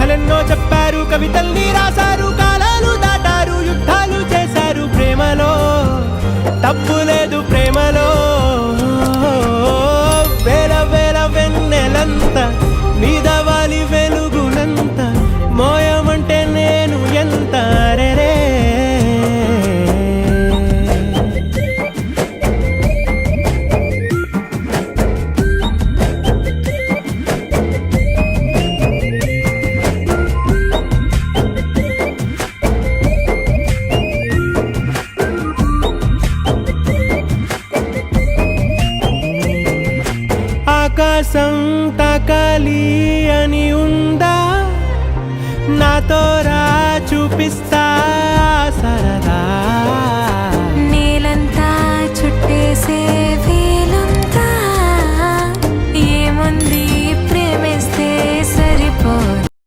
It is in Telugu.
కథలెన్నో చెప్పారు, కవితల్ని రాశారు, కాలాలు దాటారు, యుద్ధాలు చేశారు. ప్రేమలో తప్పు లేదు, ప్రేమలో వేల వేల వెన్నెలంత మీద వాలి వెలుగునంత మోయమంటే నేను ఎంత రే. ఆకాశం తాకాలి అని ఉందా, నాతో రా చూపిస్తా